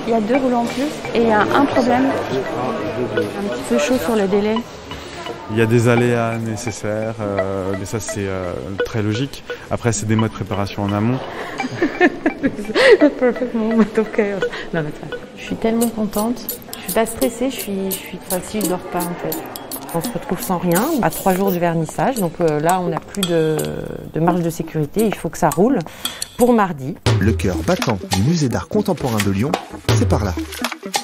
Il y a 2 rouleaux en plus et il y a un problème, un petit peu chaud sur le délai. Il y a des aléas nécessaires, mais ça c'est très logique. Après c'est des mois de préparation en amont. Je suis tellement contente, je suis pas stressée, si je dors pas en fait. On se retrouve sans rien, à 3 jours du vernissage, donc là on n'a plus de marge de sécurité, il faut que ça roule pour mardi. Le cœur battant du musée d'art contemporain de Lyon, c'est par là.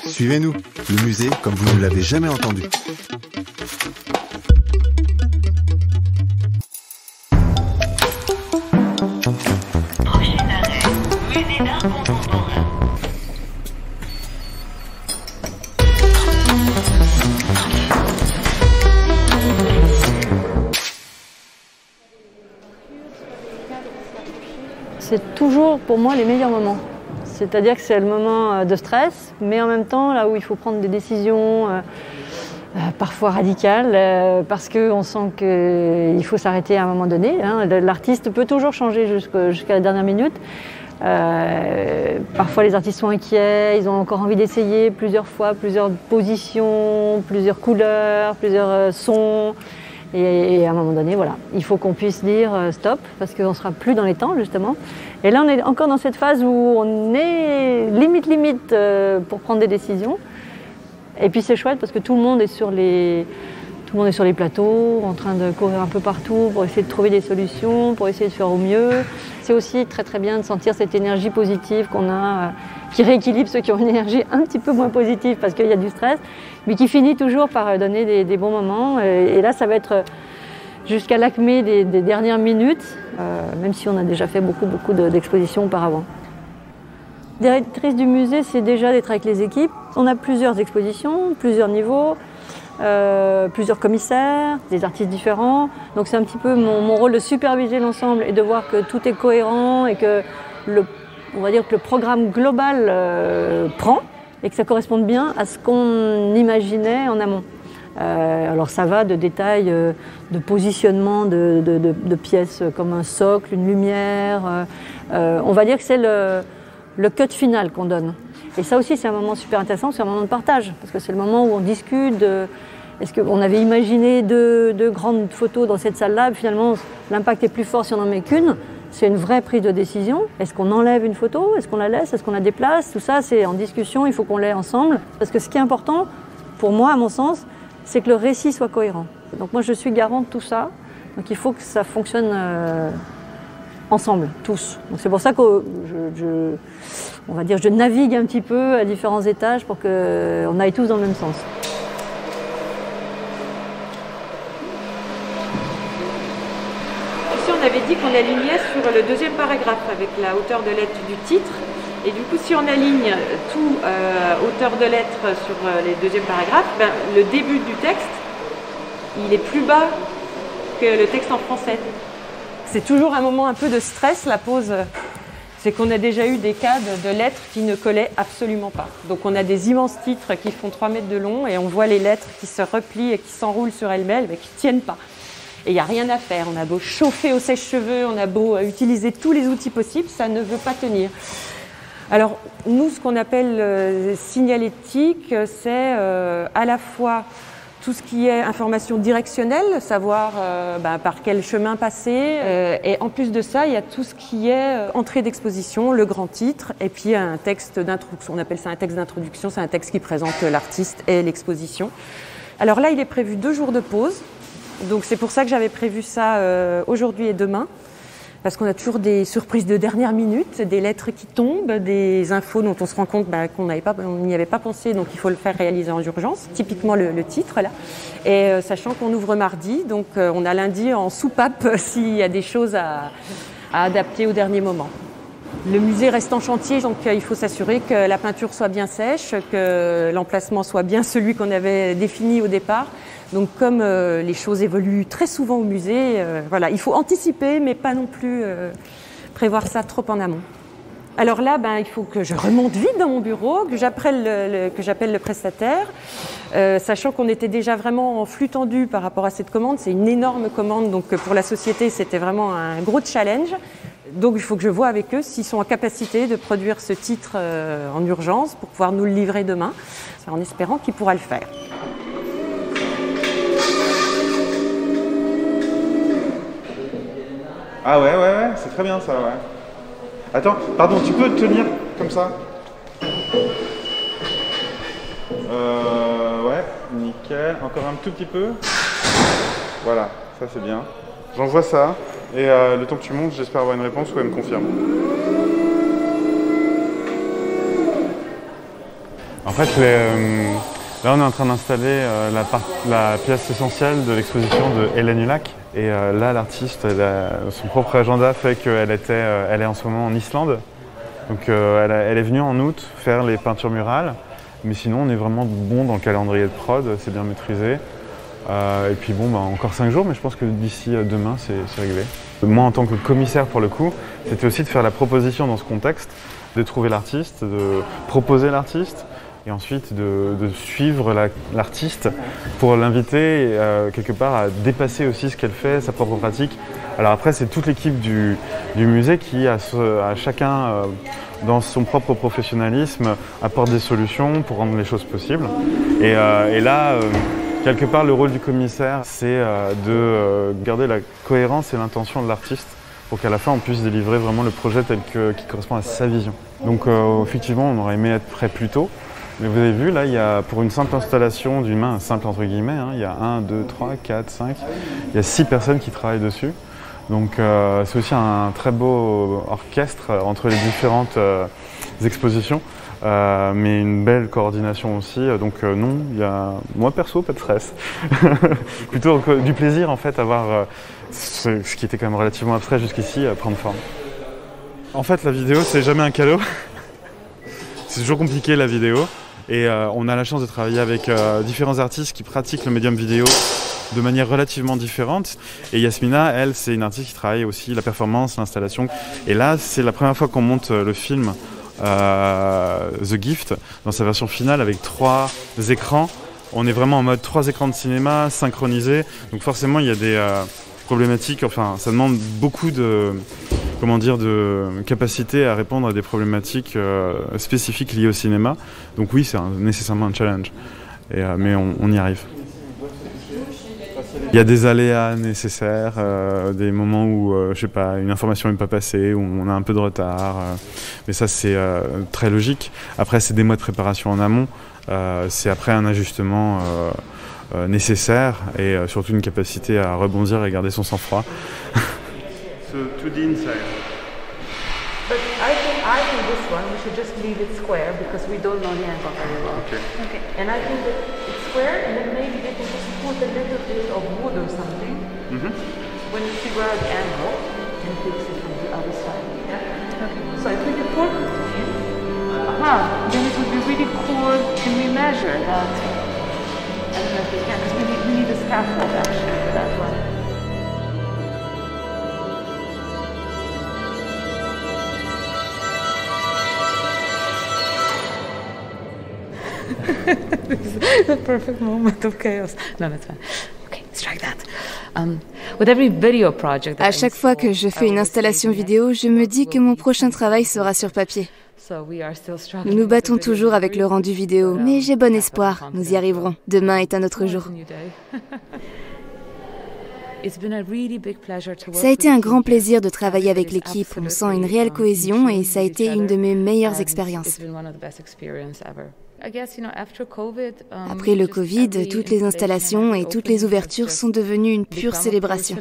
Suivez-nous, le musée comme vous ne l'avez jamais entendu. Prochain arrêt, musée d'art contemporain. C'est toujours pour moi les meilleurs moments. C'est-à-dire que c'est le moment de stress, mais en même temps là où il faut prendre des décisions parfois radicales, parce qu'on sent qu'il faut s'arrêter à un moment donné. L'artiste peut toujours changer jusqu'à la dernière minute. Parfois les artistes sont inquiets, ils ont encore envie d'essayer plusieurs fois, plusieurs positions, plusieurs couleurs, plusieurs sons. Et à un moment donné, voilà, il faut qu'on puisse dire stop, parce qu'on ne sera plus dans les temps, justement. Et là, on est encore dans cette phase où on est limite pour prendre des décisions. Et puis c'est chouette parce que tout le monde est sur les plateaux, en train de courir un peu partout pour essayer de trouver des solutions, pour essayer de faire au mieux. C'est aussi très très bien de sentir cette énergie positive qu'on a, qui rééquilibre ceux qui ont une énergie un petit peu moins positive parce qu'il y a du stress, mais qui finit toujours par donner des bons moments. Et là, ça va être jusqu'à l'acmé des dernières minutes, même si on a déjà fait beaucoup d'expositions auparavant. Directrice du musée, c'est déjà d'être avec les équipes. On a plusieurs expositions, plusieurs niveaux, plusieurs commissaires, des artistes différents. Donc c'est un petit peu mon rôle de superviser l'ensemble et de voir que tout est cohérent et que on va dire que le programme global prend et que ça corresponde bien à ce qu'on imaginait en amont. Alors ça va de détails de positionnement de pièces comme un socle, une lumière. On va dire que c'est le cut final qu'on donne. Et ça aussi, c'est un moment super intéressant, c'est un moment de partage, parce que c'est le moment où on discute. Est-ce qu'on avait imaginé deux grandes photos dans cette salle-là, finalement, l'impact est plus fort si on n'en met qu'une. C'est une vraie prise de décision. Est-ce qu'on enlève une photo? Est-ce qu'on la laisse? Est-ce qu'on la déplace? Tout ça, c'est en discussion, il faut qu'on l'ait ensemble. Parce que ce qui est important, pour moi, à mon sens, c'est que le récit soit cohérent. Donc moi, je suis garant de tout ça. Donc il faut que ça fonctionne ensemble, tous. Donc c'est pour ça que on va dire, je navigue un petit peu à différents étages pour qu'on aille tous dans le même sens. Ici, on avait dit qu'on alignait sur le deuxième paragraphe avec la hauteur de lettre du titre. Et du coup, si on aligne tout hauteur de lettre sur les deuxièmes paragraphes, ben, le début du texte, il est plus bas que le texte en français. C'est toujours un moment un peu de stress, la pause. C'est qu'on a déjà eu des cas de lettres qui ne collaient absolument pas. Donc on a des immenses titres qui font 3 mètres de long et on voit les lettres qui se replient et qui s'enroulent sur elles-mêmes mais qui ne tiennent pas. Et il n'y a rien à faire. On a beau chauffer au sèche-cheveux, on a beau utiliser tous les outils possibles, ça ne veut pas tenir. Alors nous, ce qu'on appelle signalétique, c'est à la fois tout ce qui est information directionnelle, savoir par quel chemin passer. Et en plus de ça, il y a tout ce qui est entrée d'exposition, le grand titre, et puis un texte d'introduction. On appelle ça un texte d'introduction, c'est un texte qui présente l'artiste et l'exposition. Alors là, il est prévu 2 jours de pause. Donc c'est pour ça que j'avais prévu ça aujourd'hui et demain. Parce qu'on a toujours des surprises de dernière minute, des lettres qui tombent, des infos dont on se rend compte qu'on n'y avait pas pensé, donc il faut le faire réaliser en urgence. Typiquement le titre là. Et sachant qu'on ouvre mardi, donc on a lundi en soupape s'il y a des choses à adapter au dernier moment. Le musée reste en chantier, donc il faut s'assurer que la peinture soit bien sèche, que l'emplacement soit bien celui qu'on avait défini au départ. Donc comme les choses évoluent très souvent au musée, voilà, il faut anticiper mais pas non plus prévoir ça trop en amont. Alors là, il faut que je remonte vite dans mon bureau, que j'appelle le prestataire, sachant qu'on était déjà vraiment en flux tendu par rapport à cette commande. C'est une énorme commande, donc pour la société, c'était vraiment un gros challenge. Donc il faut que je vois avec eux s'ils sont en capacité de produire ce titre en urgence pour pouvoir nous le livrer demain, en espérant qu'ils pourra le faire. Ah ouais, c'est très bien ça, ouais. Attends, pardon, tu peux tenir comme ça? Ouais, nickel. Encore un tout petit peu. Voilà, ça c'est bien. J'envoie ça, et le temps que tu montes, j'espère avoir une réponse ou elle me confirme. En fait, là on est en train d'installer la pièce essentielle de l'exposition de Hélène Hulac. Et là, l'artiste, son propre agenda fait qu'elle est en ce moment en Islande. Donc elle est venue en août faire les peintures murales. Mais sinon, on est vraiment bon dans le calendrier de prod, c'est bien maîtrisé. Et puis bon, encore 5 jours, mais je pense que d'ici demain, c'est réglé. Moi, en tant que commissaire, pour le coup, c'était aussi de faire la proposition dans ce contexte, de trouver l'artiste, de proposer l'artiste, et ensuite de suivre l'artiste pour l'inviter quelque part à dépasser aussi ce qu'elle fait, sa propre pratique. Alors après, c'est toute l'équipe du musée qui, à chacun dans son propre professionnalisme, apporte des solutions pour rendre les choses possibles. Et là, quelque part, le rôle du commissaire, c'est de garder la cohérence et l'intention de l'artiste pour qu'à la fin, on puisse délivrer vraiment le projet qui correspond à sa vision. Donc effectivement, on aurait aimé être prêt plus tôt. Mais vous avez vu, là, il y a, pour une simple installation d'une main, simple entre guillemets, hein, il y a 1, 2, 3, 4, 5, il y a 6 personnes qui travaillent dessus. Donc c'est aussi un très beau orchestre entre les différentes expositions, mais une belle coordination aussi. Donc non, il y a, moi perso, pas de stress. Plutôt du plaisir en fait à voir ce qui était quand même relativement abstrait jusqu'ici prendre forme. En fait, la vidéo, c'est jamais un cadeau. C'est toujours compliqué la vidéo. Et on a la chance de travailler avec différents artistes qui pratiquent le médium vidéo de manière relativement différente. Et Yasmina, elle, c'est une artiste qui travaille aussi la performance, l'installation. Et là, c'est la première fois qu'on monte le film The Gift dans sa version finale avec 3 écrans. On est vraiment en mode 3 écrans de cinéma synchronisés. Donc forcément, il y a des problématiques. Enfin, ça demande beaucoup de capacité à répondre à des problématiques spécifiques liées au cinéma. Donc oui, c'est nécessairement un challenge. Mais on y arrive. Il y a des aléas nécessaires, des moments où, je sais pas, une information n'est pas passée, où on a un peu de retard. Mais ça, c'est très logique. Après, c'est des mois de préparation en amont. C'est après un ajustement nécessaire et surtout une capacité à rebondir et garder son sang-froid. So 2D inside. But I think this one we should just leave it square because we don't know the angle very well. Okay. And I think that it's square, and then maybe they can just put a little bit of wood or something. When you figure out the angle, and fix it from the other side. Yeah. Okay. So if we can put it in, then it would be really cool. Can we measure that? I don't know if we can, because we need a scaffold actually for that one. This is the perfect moment of chaos. No, that's fine. Okay, let's try that. With every video project. À chaque fois que je fais une installation vidéo, je me dis que mon prochain travail sera sur papier. Nous nous battons toujours avec le rendu vidéo, mais j'ai bon espoir, nous y arriverons. Demain est un autre jour. Ça a été un grand plaisir de travailler avec l'équipe. On sent une réelle cohésion et ça a été une de mes meilleures expériences. Après le Covid, toutes les installations et toutes les ouvertures sont devenues une pure célébration.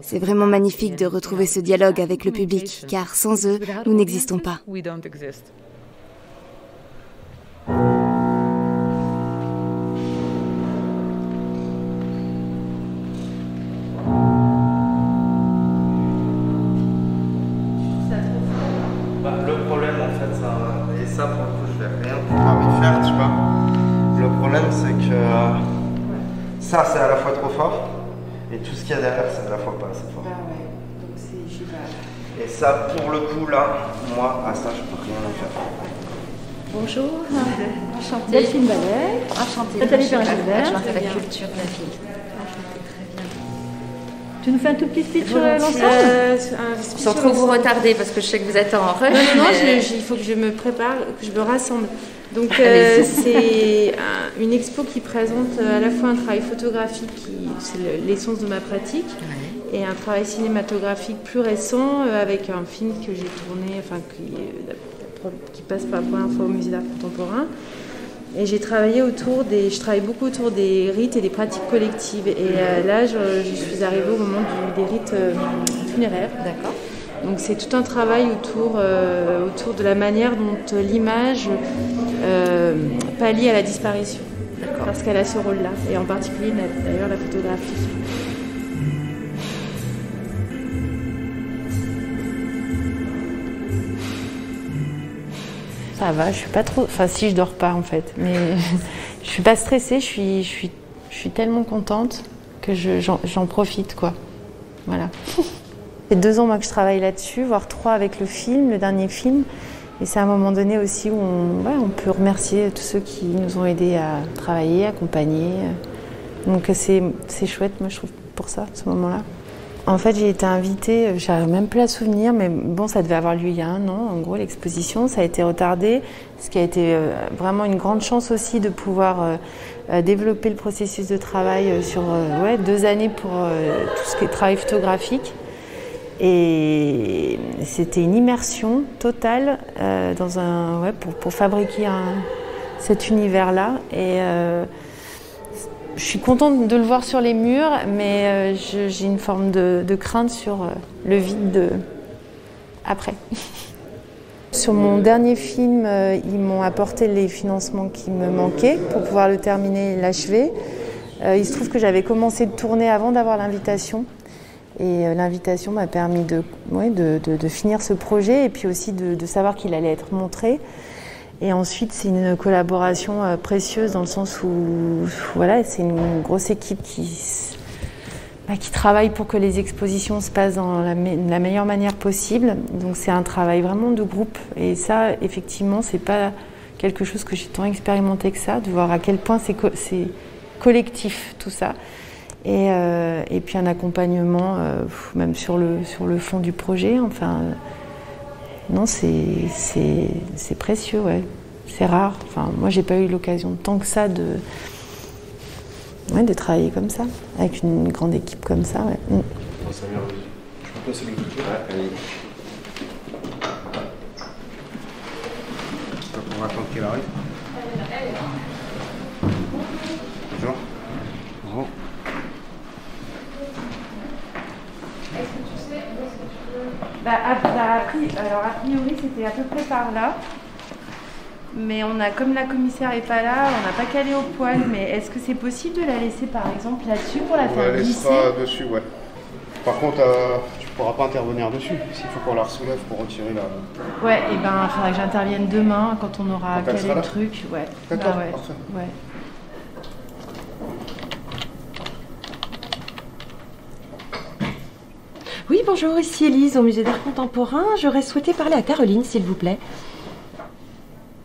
C'est vraiment magnifique de retrouver ce dialogue avec le public, car sans eux, nous n'existons pas. Le problème en fait, et ça pour le coup je vais rien pouvoir y faire, tu vois. Le problème c'est que ça c'est à la fois trop fort et tout ce qu'il y a derrière c'est à la fois pas assez fort. Et ça pour le coup là, moi à ça je peux rien y faire. Bonjour, enchantée. Delphine Ballet. Enchantée. Nathalie Perrin-Gilbert. Enchantée. La culture de la ville. Tu nous fais un tout petit speech sur l'ensemble Sans trop vous retarder, parce que je sais que vous êtes en rush. Non, il faut que je me prépare, que je me rassemble. Donc c'est une expo qui présente à la fois un travail photographique, c'est l'essence de ma pratique, et un travail cinématographique plus récent avec un film que j'ai tourné, enfin qui passe pour la première fois au Musée d'art contemporain. Et je travaille beaucoup autour des rites et des pratiques collectives. Et là, je suis arrivée au moment des rites funéraires. D'accord. Donc c'est tout un travail autour de la manière dont l'image pallie à la disparition. D'accord. Parce qu'elle a ce rôle-là, et en particulier d'ailleurs la photographie. Ça va, je suis pas trop... Enfin si, je dors pas en fait, mais je suis pas stressée, je suis tellement contente que j'en profite, quoi. Voilà. C'est 2 ans moi que je travaille là-dessus, voire 3 avec le film, le dernier film. Et c'est à un moment donné aussi où on peut remercier tous ceux qui nous ont aidés à travailler, accompagner. Donc c'est chouette, moi je trouve, pour ça, ce moment-là. En fait, j'ai été invitée, j'arrive même plus à souvenir, mais bon, ça devait avoir lieu il y a 1 an, en gros, l'exposition. Ça a été retardé, ce qui a été vraiment une grande chance aussi de pouvoir développer le processus de travail sur 2 années pour tout ce qui est travail photographique. Et c'était une immersion totale pour fabriquer cet univers-là. Et je suis contente de le voir sur les murs, mais j'ai une forme de crainte sur le vide après. Sur mon dernier film, ils m'ont apporté les financements qui me manquaient pour pouvoir le terminer et l'achever. Il se trouve que j'avais commencé de tourner avant d'avoir l'invitation. Et l'invitation m'a permis de finir ce projet et puis aussi de savoir qu'il allait être montré. Et ensuite, c'est une collaboration précieuse dans le sens où c'est une grosse équipe qui travaille pour que les expositions se passent dans la meilleure manière possible. Donc c'est un travail vraiment de groupe. Et ça, effectivement, c'est pas quelque chose que j'ai tant expérimenté que ça, de voir à quel point c'est collectif tout ça. Et puis un accompagnement, même sur le fond du projet. Enfin, non, c'est précieux, ouais. C'est rare. Enfin, moi, j'ai pas eu l'occasion tant que ça de travailler comme ça, avec une grande équipe comme ça. Ouais. Je peux passer le côté. On va attendre qu'elle arrive. Bonjour. Bonjour. Alors a priori c'était à peu près par là, mais comme la commissaire est pas là, on n'a pas calé au poil, mais est-ce que c'est possible de la laisser par exemple là-dessus pour la faire glisser? Elle laissera dessus, ouais. Par contre, tu pourras pas intervenir dessus, s'il faut qu'on la soulève pour retirer la... Ouais, et il faudra que j'intervienne demain quand on aura calé le truc. Ouais. D'accord, parfait. Ouais. Oui, bonjour, ici Élise au Musée d'art contemporain. J'aurais souhaité parler à Caroline, s'il vous plaît.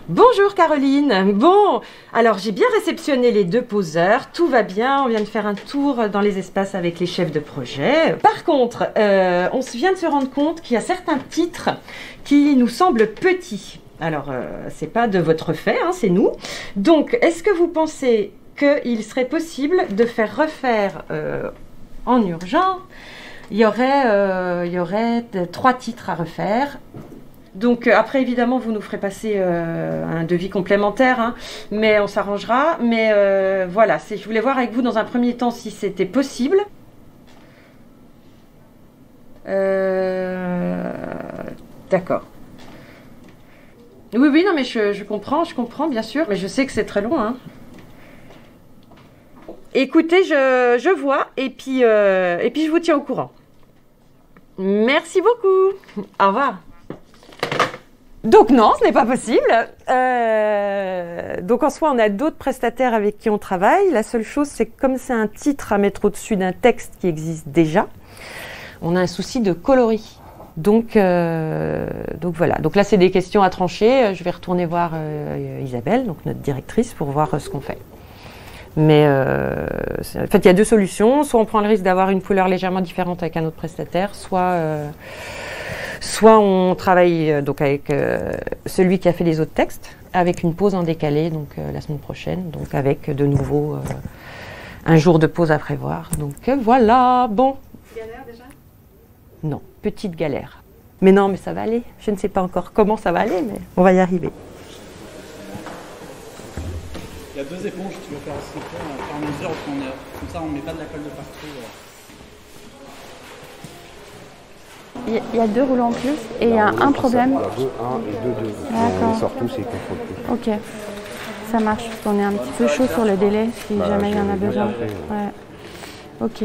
Bonjour Caroline. Bon, alors j'ai bien réceptionné les 2 poseurs, tout va bien, on vient de faire un tour dans les espaces avec les chefs de projet. Par contre, on vient de se rendre compte qu'il y a certains titres qui nous semblent petits. Alors, c'est pas de votre fait, hein, c'est nous. Donc, est-ce que vous pensez qu'il serait possible de faire refaire en urgence? Il y aurait 3 titres à refaire. Donc après, évidemment, vous nous ferez passer un devis complémentaire, hein, mais on s'arrangera. Mais voilà, je voulais voir avec vous dans un premier temps si c'était possible. D'accord. Oui, non, mais je comprends, bien sûr, mais je sais que c'est très long, hein. Écoutez, je vois, et puis je vous tiens au courant. Merci beaucoup. Au revoir. Donc non, ce n'est pas possible. Donc en soi, on a d'autres prestataires avec qui on travaille. La seule chose, c'est que comme c'est un titre à mettre au-dessus d'un texte qui existe déjà, on a un souci de coloris. Donc voilà. Donc là, c'est des questions à trancher. Je vais retourner voir Isabelle, donc notre directrice, pour voir ce qu'on fait. Mais en fait, il y a deux solutions. Soit on prend le risque d'avoir une couleur légèrement différente avec un autre prestataire, soit on travaille donc avec celui qui a fait les autres textes, avec une pause en décalé, donc la semaine prochaine, donc avec de nouveau un jour de pause à prévoir. Donc voilà, bon. Galère déjà? Non, petite galère. Mais non, mais ça va aller. Je ne sais pas encore comment ça va aller, mais on va y arriver. Il y a 2 éponges, tu veux faire aussi faire mesure, comme ça on ne met pas de la colle de partout. Il y a 2 rouleaux en plus et il y a un problème. Il y a 2, 1 et 2, 2. D'accord. Ils sortent tous et ils confondent plus. Ok, ça marche. On est un petit peu chaud sur le délai si jamais il y en a besoin. Ouais. Ok.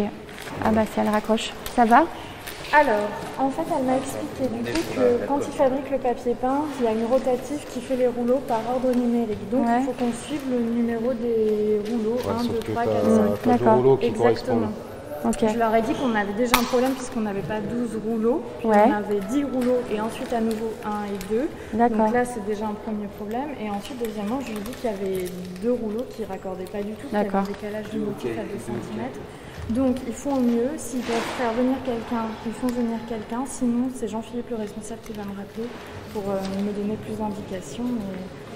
Ah bah si elle raccroche. Ça va? Alors, en fait, elle m'a expliqué du coup que quand ils fabriquent le papier peint, il y a une rotative qui fait les rouleaux par ordre numérique. Donc, il faut qu'on suive le numéro des rouleaux, 1, 2, 3, 4, 5. D'accord. Exactement. Okay. Je leur ai dit qu'on avait déjà un problème puisqu'on n'avait pas 12 rouleaux, puis on avait 10 rouleaux et ensuite à nouveau 1 et 2. Donc là, c'est déjà un premier problème. Et ensuite, deuxièmement, je lui ai dit qu'il y avait 2 rouleaux qui ne raccordaient pas du tout, qu'il y avait un décalage du motif à 2 cm. Donc, ils font au mieux. S'ils doivent faire venir quelqu'un, ils font venir quelqu'un. Sinon, c'est Jean-Philippe, le responsable, qui va me rappeler pour me donner plus d'indications.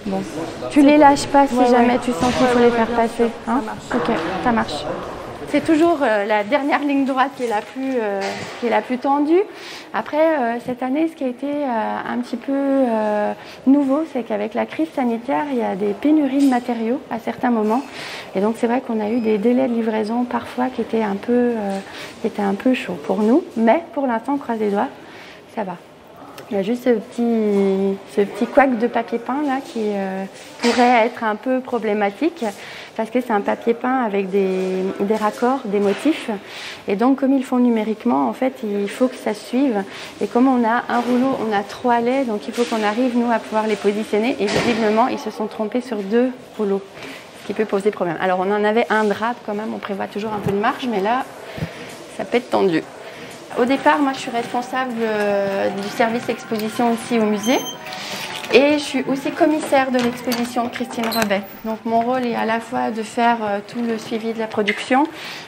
Bon. Tu les lâches pas si jamais tu sens qu'il faut les faire passer. Hein? Ça marche. Ok, ça marche. C'est toujours la dernière ligne droite qui est la plus tendue. Après, cette année, ce qui a été un petit peu nouveau, c'est qu'avec la crise sanitaire, il y a des pénuries de matériaux à certains moments. Et donc, c'est vrai qu'on a eu des délais de livraison parfois qui étaient un peu chauds pour nous. Mais pour l'instant, on croise les doigts, ça va. Il y a juste ce petit couac de papier peint là qui pourrait être un peu problématique parce que c'est un papier peint avec des raccords, des motifs. Et donc, comme ils le font numériquement, en fait, il faut que ça suive. Et comme on a un rouleau, on a 3 laits, donc il faut qu'on arrive, nous, à pouvoir les positionner. Et visiblement, ils se sont trompés sur 2 rouleaux, ce qui peut poser problème. Alors, on en avait un drap quand même, on prévoit toujours un peu de marge, mais là, ça peut être tendu. Au départ, moi, je suis responsable du service exposition ici au musée. Et je suis aussi commissaire de l'exposition de Christine Rebet. Donc mon rôle est à la fois de faire tout le suivi de la production,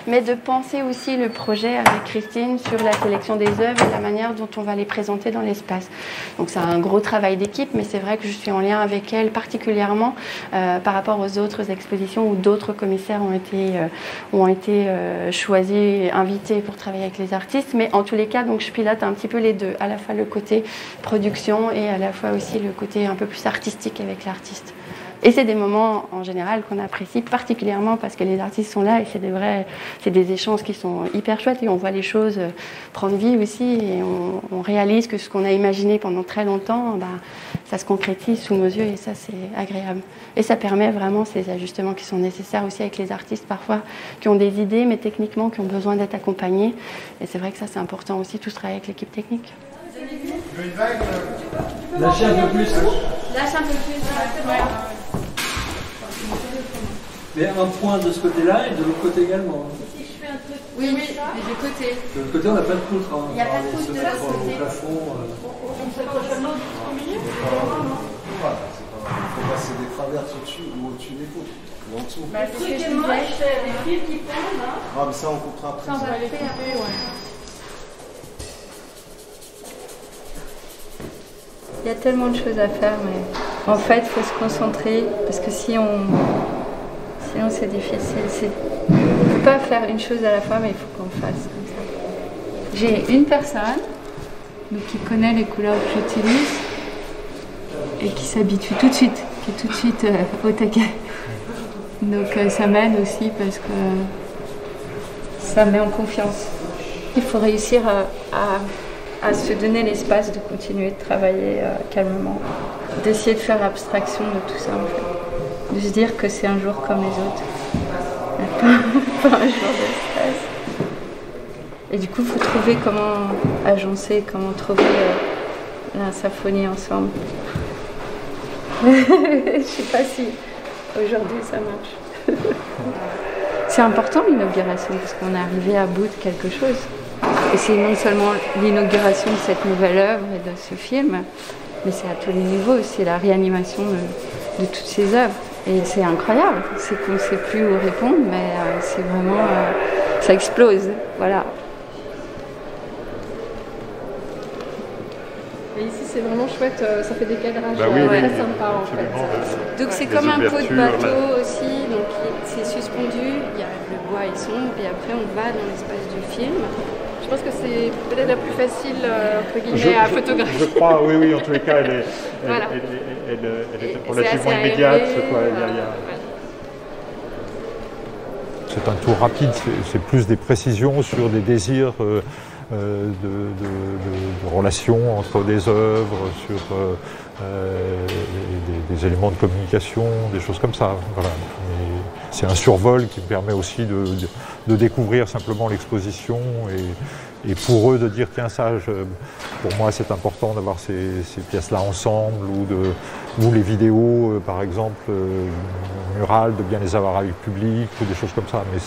mais de penser aussi le projet avec Christine sur la sélection des œuvres et la manière dont on va les présenter dans l'espace. Donc c'est un gros travail d'équipe, mais c'est vrai que je suis en lien avec elle particulièrement par rapport aux autres expositions où d'autres commissaires ont été choisis, invités pour travailler avec les artistes. Mais en tous les cas, donc, je pilote un petit peu les deux, à la fois le côté production et à la fois aussi le côté un peu plus artistique avec l'artiste. Et c'est des moments en général qu'on apprécie particulièrement parce que les artistes sont là et c'est des échanges qui sont hyper chouettes et on voit les choses prendre vie aussi et on réalise que ce qu'on a imaginé pendant très longtemps, ça se concrétise sous nos yeux et ça c'est agréable. Et ça permet vraiment ces ajustements qui sont nécessaires aussi avec les artistes parfois qui ont des idées mais techniquement qui ont besoin d'être accompagnés et c'est vrai que ça c'est important aussi tout ce travail avec l'équipe technique. Lâchez un peu plus. Lâche un peu plus. Ouais. Mais un point de ce côté-là et de l'autre côté également. Si je fais un truc. Oui, des deux côtés. De l'autre côté, on n'a pas de poutre. Hein. Il n'y a pas de poutre de l'autre côté. On s'approche seulement au milieu. Il faut passer des traverses au-dessus ou au-dessus des poutres. Ou en dessous. Le truc qui est moche, c'est les fils qui pendent. Ah, mais ça, on coupera après. Ça, on va les couper, ouais. Il y a tellement de choses à faire, mais en fait, il faut se concentrer, parce que sinon c'est difficile. On ne peut pas faire une chose à la fois, mais il faut qu'on le fasse comme ça. J'ai une personne qui connaît les couleurs que j'utilise et qui s'habitue tout de suite, qui est tout de suite au taquet. Donc ça m'aide aussi parce que ça met en confiance. Il faut réussir à se donner l'espace de continuer de travailler calmement, d'essayer de faire abstraction de tout ça en fait, de se dire que c'est un jour comme les autres, pas un jour de stress. Et du coup, il faut trouver comment agencer, comment trouver la symphonie ensemble. Je ne sais pas si aujourd'hui ça marche. C'est important l'inauguration parce qu'on est arrivé à bout de quelque chose. Et c'est non seulement l'inauguration de cette nouvelle œuvre et de ce film, mais c'est à tous les niveaux, c'est la réanimation de toutes ces œuvres. Et c'est incroyable, c'est qu'on ne sait plus où répondre, mais c'est vraiment... ça explose, voilà. Et ici c'est vraiment chouette, ça fait des cadrages très sympas en fait. Donc c'est comme un pot de bateau aussi, donc c'est suspendu, il y a le bois est sombre et après on va dans l'espace du film. Je pense que c'est peut-être la plus facile entre guillemets à photographier. Je crois, oui, en tous les cas elle est, elle est relativement immédiate. C'est un tour rapide, c'est plus des précisions sur des désirs de relations entre des œuvres, sur des éléments de communication, des choses comme ça. Voilà. C'est un survol qui me permet aussi de découvrir simplement l'exposition et pour eux de dire tiens ça, pour moi c'est important d'avoir ces pièces-là ensemble ou les vidéos par exemple murales, de bien les avoir avec le public ou des choses comme ça, mais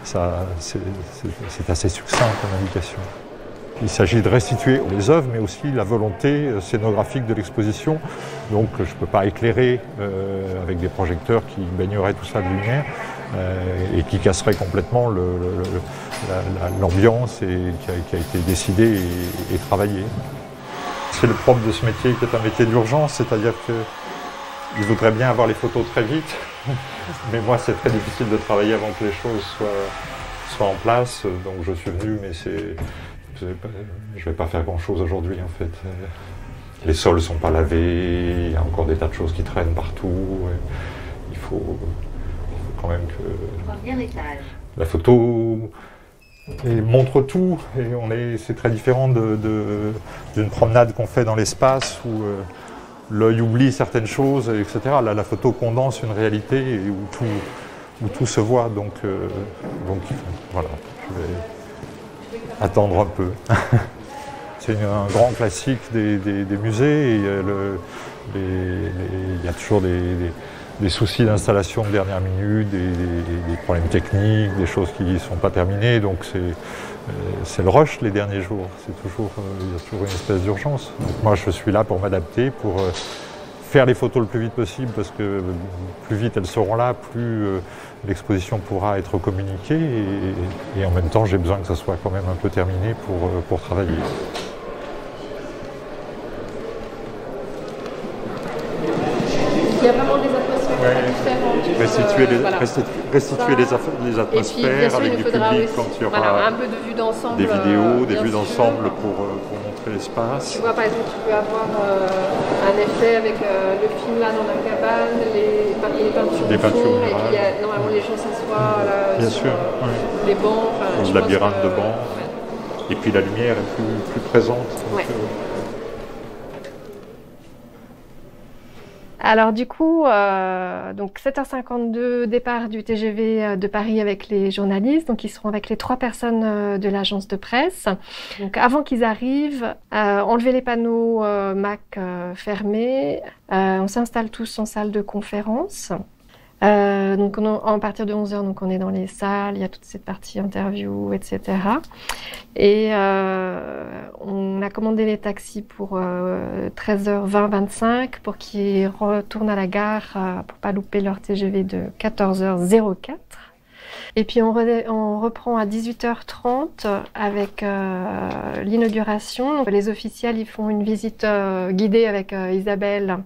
c'est assez succinct comme indication. Il s'agit de restituer les œuvres, mais aussi la volonté scénographique de l'exposition. Donc je ne peux pas éclairer avec des projecteurs qui baigneraient tout ça de lumière et qui casseraient complètement l'ambiance qui a été décidée et travaillée. C'est le propre de ce métier qui est un métier d'urgence, c'est-à-dire qu'il voudrait bien avoir les photos très vite, mais moi c'est très difficile de travailler avant que les choses soient en place. Donc je suis venu, mais je ne vais pas faire grand-chose aujourd'hui en fait. Les sols ne sont pas lavés, il y a encore des tas de choses qui traînent partout. Il faut quand même que la photo montre tout. Et c'est très différent d'une promenade qu'on fait dans l'espace où l'œil oublie certaines choses, etc. Là, la photo condense une réalité où tout se voit. Donc voilà, je vais attendre un peu. C'est un grand classique des musées. Et il y a toujours des soucis d'installation de dernière minute, des problèmes techniques, des choses qui ne sont pas terminées. Donc c'est le rush les derniers jours. Il y a toujours une espèce d'urgence. Donc moi je suis là pour m'adapter, pour faire les photos le plus vite possible, parce que plus vite elles seront là, plus l'exposition pourra être communiquée. Et en même temps j'ai besoin que ça soit quand même un peu terminé pour travailler. Il y a vraiment des atmosphères différentes. Restituer les atmosphères avec du public quand il y aura un peu de vue d'ensemble, des vidéos, des vues d'ensemble pour montrer l'espace. Tu vois, par exemple, tu peux avoir un effet avec le film là dans la cabane, les peintures des peintures et puis normalement les gens s'assoient là, bien sur sûr, les bancs. Le labyrinthe de bancs. Et puis la lumière est plus présente. Donc, Alors du coup, donc 7h52, départ du TGV de Paris avec les journalistes. Donc ils seront avec les 3 personnes de l'agence de presse. Donc avant qu'ils arrivent, enlever les panneaux Mac fermés. On s'installe tous en salle de conférence. Donc à partir de 11h, donc on est dans les salles, il y a toute cette partie interview, etc. Et on a commandé les taxis pour 13h20-25 pour qu'ils retournent à la gare pour pas louper leur TGV de 14h04. Et puis on reprend à 18h30 avec l'inauguration. Les officiels ils font une visite guidée avec Isabelle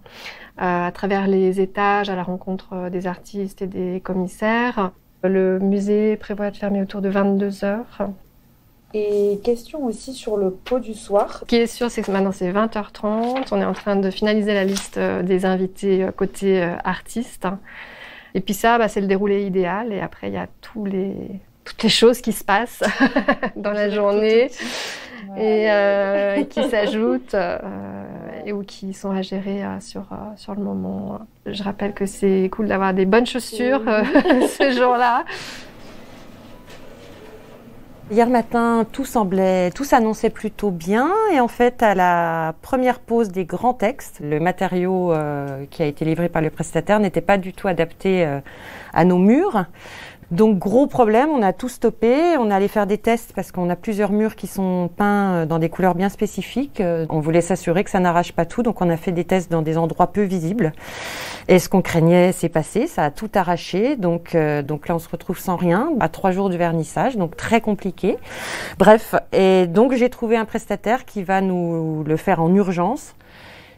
à travers les étages à la rencontre des artistes et des commissaires. Le musée prévoit de fermer autour de 22h. Et question aussi sur le pot du soir. Ce qui est sûr, c'est que maintenant c'est 20h30. On est en train de finaliser la liste des invités côté artistes. Et puis ça, c'est le déroulé idéal. Et après, il y a toutes les choses qui se passent dans la journée et qui s'ajoutent ou qui sont à gérer sur le moment. Je rappelle que c'est cool d'avoir des bonnes chaussures ce jour-là. Hier matin, tout s'annonçait plutôt bien. Et en fait, à la première pose des grands textes, le matériau qui a été livré par le prestataire n'était pas du tout adapté à nos murs. Donc gros problème, on a tout stoppé, on est allé faire des tests parce qu'on a plusieurs murs qui sont peints dans des couleurs bien spécifiques. On voulait s'assurer que ça n'arrache pas tout, donc on a fait des tests dans des endroits peu visibles. Et ce qu'on craignait s'est passé, ça a tout arraché, donc là on se retrouve sans rien, à 3 jours du vernissage, donc très compliqué. Bref, et donc j'ai trouvé un prestataire qui va nous le faire en urgence.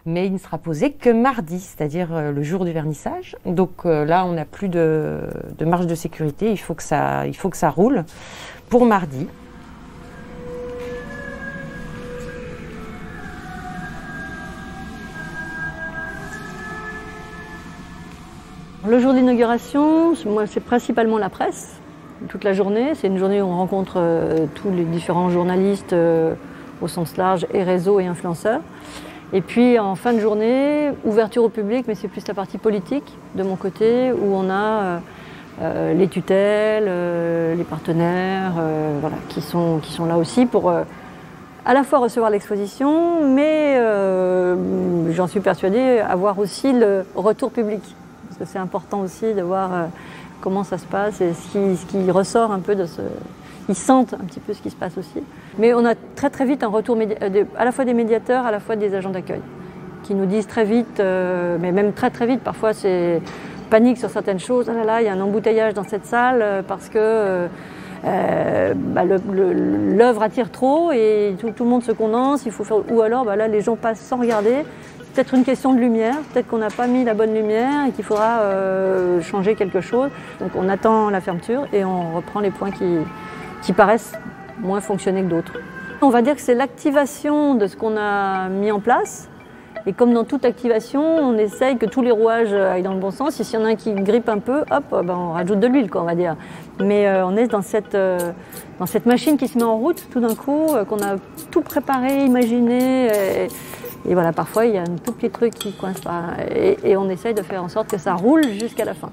Mais il ne sera posé que mardi, c'est-à-dire le jour du vernissage. Donc là, on n'a plus de marge de sécurité, il faut que ça roule pour mardi. Le jour d'inauguration, moi c'est principalement la presse, toute la journée. C'est une journée où on rencontre tous les différents journalistes au sens large, et réseaux et influenceurs. Et puis en fin de journée, ouverture au public, mais c'est plus la partie politique de mon côté, où on a les tutelles, les partenaires, voilà, qui sont là aussi pour à la fois recevoir l'exposition, mais j'en suis persuadée, avoir aussi le retour public. Parce que c'est important aussi de voir comment ça se passe et ce qui ressort un peu de ce... Ils sentent un petit peu ce qui se passe aussi. Mais on a très très vite un retour à la fois des médiateurs, à la fois des agents d'accueil, qui nous disent très vite, mais même très très vite, parfois c'est panique sur certaines choses. Ah là là, il y a un embouteillage dans cette salle parce que l'œuvre attire trop et tout le monde se condense. Il faut faire... Ou alors là, les gens passent sans regarder. Peut-être une question de lumière, peut-être qu'on n'a pas mis la bonne lumière et qu'il faudra changer quelque chose. Donc on attend la fermeture et on reprend les points qui paraissent moins fonctionner que d'autres. On va dire que c'est l'activation de ce qu'on a mis en place. Et comme dans toute activation, on essaye que tous les rouages aillent dans le bon sens. Et s'il y en a un qui grippe un peu, hop, on rajoute de l'huile, on va dire. Mais on est dans cette machine qui se met en route tout d'un coup, qu'on a tout préparé, imaginé. Et voilà, parfois, il y a un tout petit truc qui coince pas. Et on essaye de faire en sorte que ça roule jusqu'à la fin.